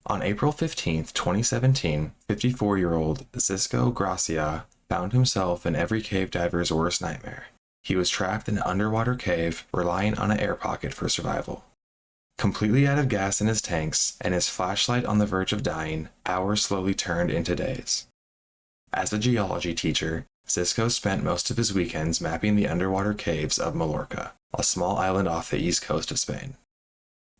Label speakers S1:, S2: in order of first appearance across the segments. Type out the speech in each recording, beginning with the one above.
S1: On April 15, 2017, 54-year-old Xisco Gràcia found himself in every cave diver's worst nightmare. He was trapped in an underwater cave, relying on an air pocket for survival. Completely out of gas in his tanks and his flashlight on the verge of dying, hours slowly turned into days. As a geology teacher, Xisco spent most of his weekends mapping the underwater caves of Mallorca, a small island off the east coast of Spain.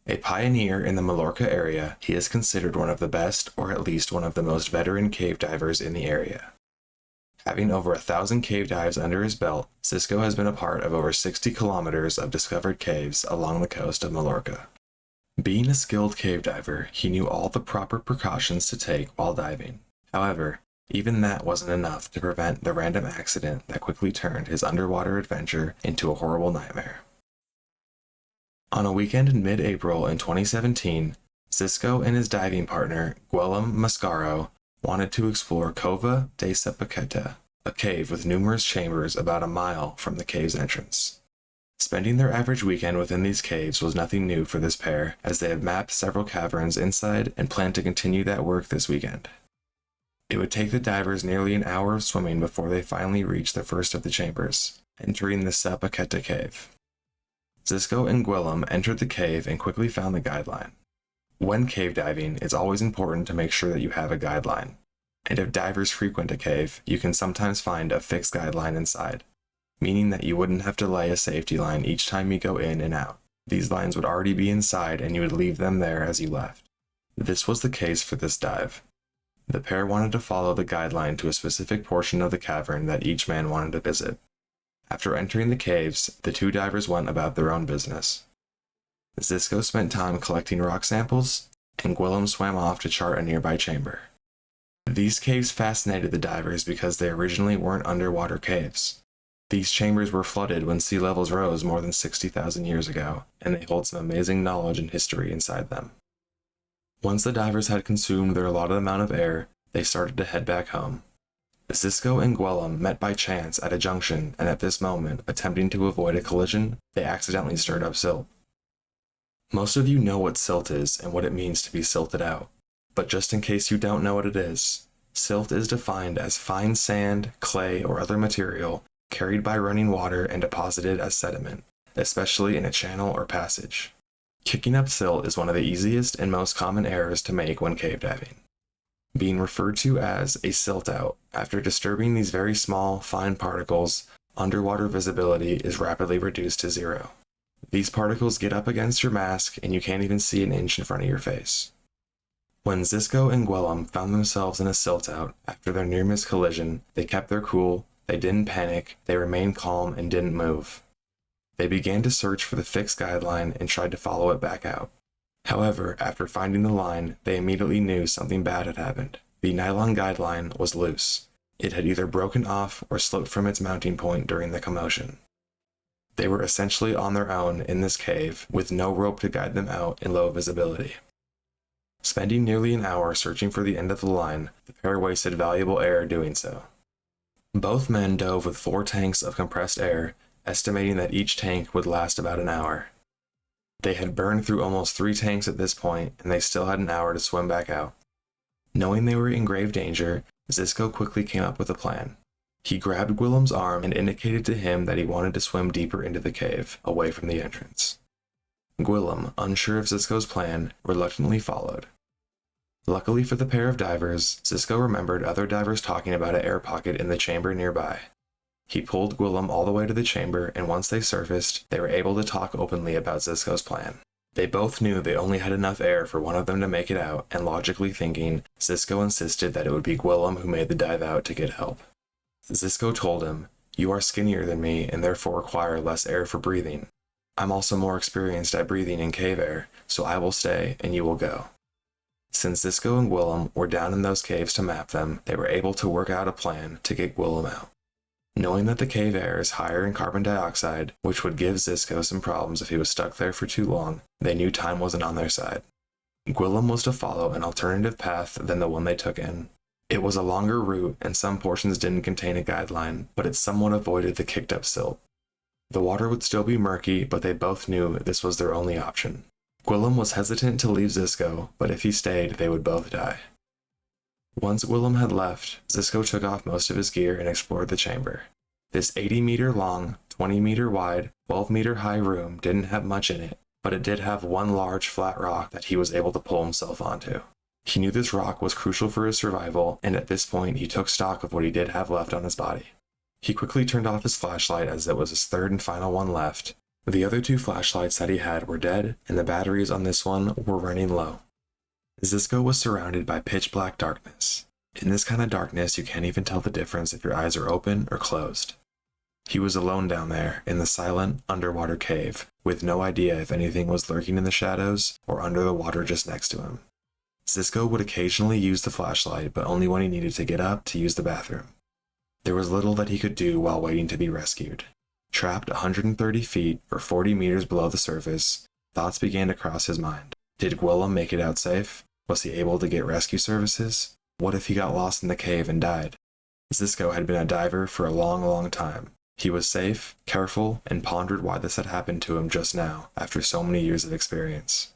S1: A pioneer in the Mallorca area, he is considered one of the best, or at least one of the most veteran cave divers in the area. Having over 1,000 cave dives under his belt, Xisco has been a part of over 60 kilometers of discovered caves along the coast of Mallorca. Being a skilled cave diver, he knew all the proper precautions to take while diving. However, even that wasn't enough to prevent the random accident that quickly turned his underwater adventure into a horrible nightmare. On a weekend in mid-April in 2017, Xisco and his diving partner, Guillem Mascaro, wanted to explore Cova de Sapaqueta, a cave with numerous chambers about a mile from the cave's entrance. Spending their average weekend within these caves was nothing new for this pair, as they have mapped several caverns inside and plan to continue that work this weekend. It would take the divers nearly an hour of swimming before they finally reached the first of the chambers, entering the Sapaqueta cave. Xisco and Guillem entered the cave and quickly found the guideline. When cave diving, it's always important to make sure that you have a guideline, and if divers frequent a cave, you can sometimes find a fixed guideline inside, meaning that you wouldn't have to lay a safety line each time you go in and out. These lines would already be inside and you would leave them there as you left. This was the case for this dive. The pair wanted to follow the guideline to a specific portion of the cavern that each man wanted to visit. After entering the caves, the two divers went about their own business. Xisco spent time collecting rock samples, and Guillem swam off to chart a nearby chamber. These caves fascinated the divers because they originally weren't underwater caves. These chambers were flooded when sea levels rose more than 60,000 years ago, and they hold some amazing knowledge and history inside them. Once the divers had consumed their allotted amount of air, they started to head back home. Xisco and Guillem met by chance at a junction, and at this moment, attempting to avoid a collision, they accidentally stirred up silt. Most of you know what silt is and what it means to be silted out, but just in case you don't know what it is, silt is defined as fine sand, clay, or other material carried by running water and deposited as sediment, especially in a channel or passage. Kicking up silt is one of the easiest and most common errors to make when cave diving, being referred to as a silt out. After disturbing these very small, fine particles, underwater visibility is rapidly reduced to zero. These particles get up against your mask and you can't even see an inch in front of your face. When Xisco and Guillem found themselves in a silt out after their near-miss collision, they kept their cool, they didn't panic, they remained calm and didn't move. They began to search for the fixed guideline and tried to follow it back out. However, after finding the line, they immediately knew something bad had happened. The nylon guideline was loose. It had either broken off or slipped from its mounting point during the commotion. They were essentially on their own in this cave, with no rope to guide them out in low visibility. Spending nearly an hour searching for the end of the line, the pair wasted valuable air doing so. Both men dove with 4 tanks of compressed air, estimating that each tank would last about an hour. They had burned through almost 3 tanks at this point, and they still had an hour to swim back out. Knowing they were in grave danger, Xisco quickly came up with a plan. He grabbed Guillem's arm and indicated to him that he wanted to swim deeper into the cave, away from the entrance. Guillem, unsure of Xisco's plan, reluctantly followed. Luckily for the pair of divers, Xisco remembered other divers talking about an air pocket in the chamber nearby. He pulled Guillem all the way to the chamber, and once they surfaced, they were able to talk openly about Xisco's plan. They both knew they only had enough air for one of them to make it out, and logically thinking, Xisco insisted that it would be Guillem who made the dive out to get help. Xisco told him, "You are skinnier than me and therefore require less air for breathing. I'm also more experienced at breathing in cave air, so I will stay and you will go." Since Xisco and Guillem were down in those caves to map them, they were able to work out a plan to get Guillem out. Knowing that the cave air is higher in carbon dioxide, which would give Xisco some problems if he was stuck there for too long, they knew time wasn't on their side. Guillem was to follow an alternative path than the one they took in. It was a longer route, and some portions didn't contain a guideline, but it somewhat avoided the kicked up silt. The water would still be murky, but they both knew this was their only option. Gwillem was hesitant to leave Xisco, but if he stayed, they would both die. Once Gwillem had left, Xisco took off most of his gear and explored the chamber. This 80-meter long, 20-meter wide, 12-meter high room didn't have much in it, but it did have one large flat rock that he was able to pull himself onto. He knew this rock was crucial for his survival, and at this point he took stock of what he did have left on his body. He quickly turned off his flashlight as it was his third and final one left. The other two flashlights that he had were dead, and the batteries on this one were running low. Xisco was surrounded by pitch-black darkness. In this kind of darkness, you can't even tell the difference if your eyes are open or closed. He was alone down there in the silent, underwater cave, with no idea if anything was lurking in the shadows or under the water just next to him. Xisco would occasionally use the flashlight, but only when he needed to get up to use the bathroom. There was little that he could do while waiting to be rescued. Trapped 130 feet or 40 meters below the surface, thoughts began to cross his mind. Did Gwillem make it out safe? Was he able to get rescue services? What if he got lost in the cave and died? Xisco had been a diver for a long time. He was safe, careful, and pondered why this had happened to him just now, after so many years of experience.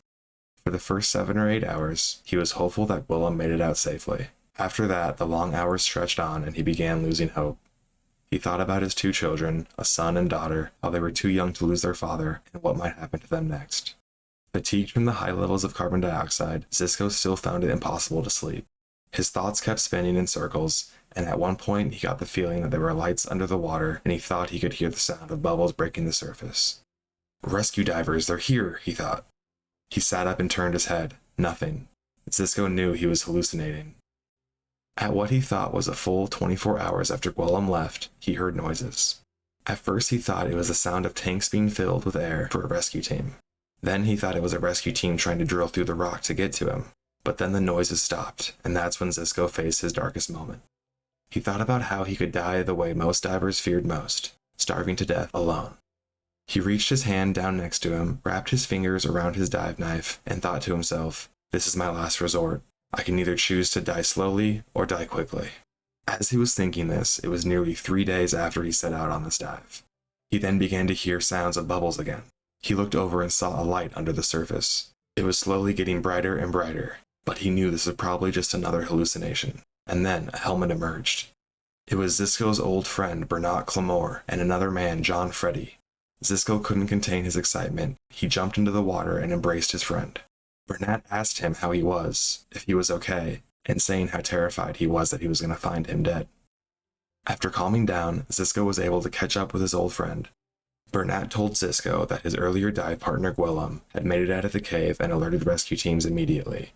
S1: For the first 7 or 8 hours, he was hopeful that Gwillem made it out safely. After that, the long hours stretched on and he began losing hope. He thought about his 2 children, a son and daughter, how they were too young to lose their father, and what might happen to them next. Fatigued from the high levels of carbon dioxide, Xisco still found it impossible to sleep. His thoughts kept spinning in circles, and at one point he got the feeling that there were lights under the water, and he thought he could hear the sound of bubbles breaking the surface. Rescue divers, they're here, he thought. He sat up and turned his head. Nothing. Xisco knew he was hallucinating. At what he thought was a full 24 hours after Gwillem left, he heard noises. At first he thought it was the sound of tanks being filled with air for a rescue team. Then he thought it was a rescue team trying to drill through the rock to get to him. But then the noises stopped, and that's when Xisco faced his darkest moment. He thought about how he could die the way most divers feared most, starving to death alone. He reached his hand down next to him, wrapped his fingers around his dive knife, and thought to himself, "This is my last resort. I can either choose to die slowly or die quickly." As he was thinking this, it was nearly 3 days after he set out on this dive. He then began to hear sounds of bubbles again. He looked over and saw a light under the surface. It was slowly getting brighter and brighter, but he knew this was probably just another hallucination. And then a helmet emerged. It was Xisco's old friend Bernat Clamore and another man, John Freddy. Xisco couldn't contain his excitement. He jumped into the water and embraced his friend. Bernat asked him how he was, if he was okay, and saying how terrified he was that he was going to find him dead. After calming down, Xisco was able to catch up with his old friend. Bernat told Xisco that his earlier dive partner Gwillem had made it out of the cave and alerted rescue teams immediately.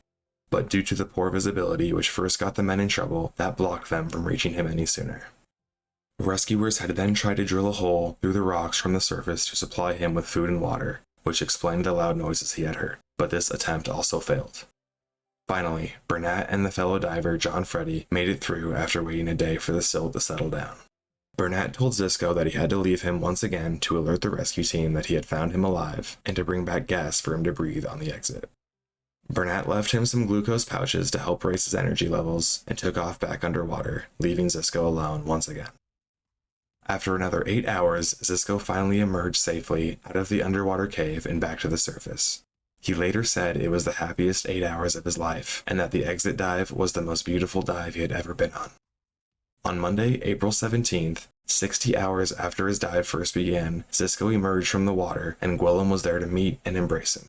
S1: But due to the poor visibility which first got the men in trouble, that blocked them from reaching him any sooner. Rescuers had then tried to drill a hole through the rocks from the surface to supply him with food and water, which explained the loud noises he had heard, but this attempt also failed. Finally, Bernat and the fellow diver John Freddy made it through after waiting a day for the silt to settle down. Bernat told Xisco that he had to leave him once again to alert the rescue team that he had found him alive, and to bring back gas for him to breathe on the exit. Bernat left him some glucose pouches to help raise his energy levels, and took off back underwater, leaving Xisco alone once again. After another 8 hours, Xisco finally emerged safely out of the underwater cave and back to the surface. He later said it was the happiest 8 hours of his life, and that the exit dive was the most beautiful dive he had ever been on. On Monday, April 17th, 60 hours after his dive first began, Xisco emerged from the water, and Gwillem was there to meet and embrace him.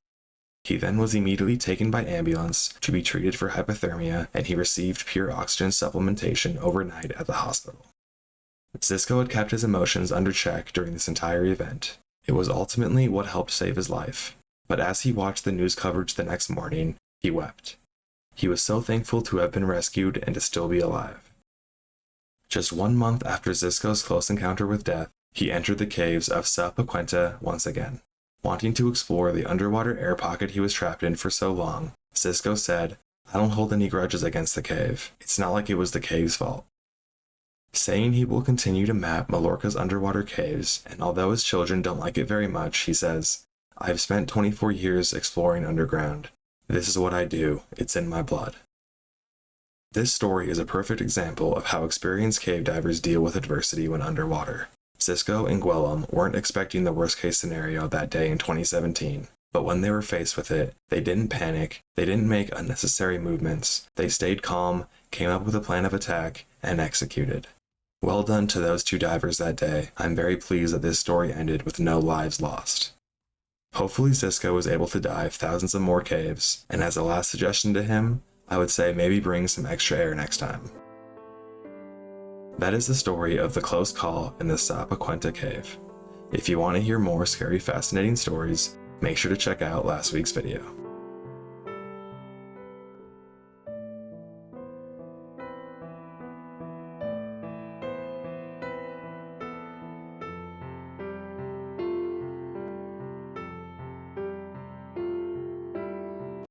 S1: He then was immediately taken by ambulance to be treated for hypothermia, and he received pure oxygen supplementation overnight at the hospital. Xisco had kept his emotions under check during this entire event. It was ultimately what helped save his life, but as he watched the news coverage the next morning, he wept. He was so thankful to have been rescued and to still be alive. Just 1 month after Xisco's close encounter with death, he entered the caves of Sa Pequenta once again. Wanting to explore the underwater air pocket he was trapped in for so long, Xisco said, "I don't hold any grudges against the cave. It's not like it was the cave's fault." Saying he will continue to map Mallorca's underwater caves, and although his children don't like it very much, he says, "I've spent 24 years exploring underground. This is what I do. It's in my blood." This story is a perfect example of how experienced cave divers deal with adversity when underwater. Xisco and Gwillem weren't expecting the worst-case scenario that day in 2017, But when they were faced with it, they didn't panic, they didn't make unnecessary movements, they stayed calm, came up with a plan of attack, and executed. Well done to those 2 divers that day. I'm very pleased that this story ended with no lives lost. Hopefully Xisco was able to dive thousands of more caves, and as a last suggestion to him, I would say maybe bring some extra air next time. That is the story of the close call in the Sapaquenta cave. If you want to hear more scary, fascinating stories, make sure to check out last week's video.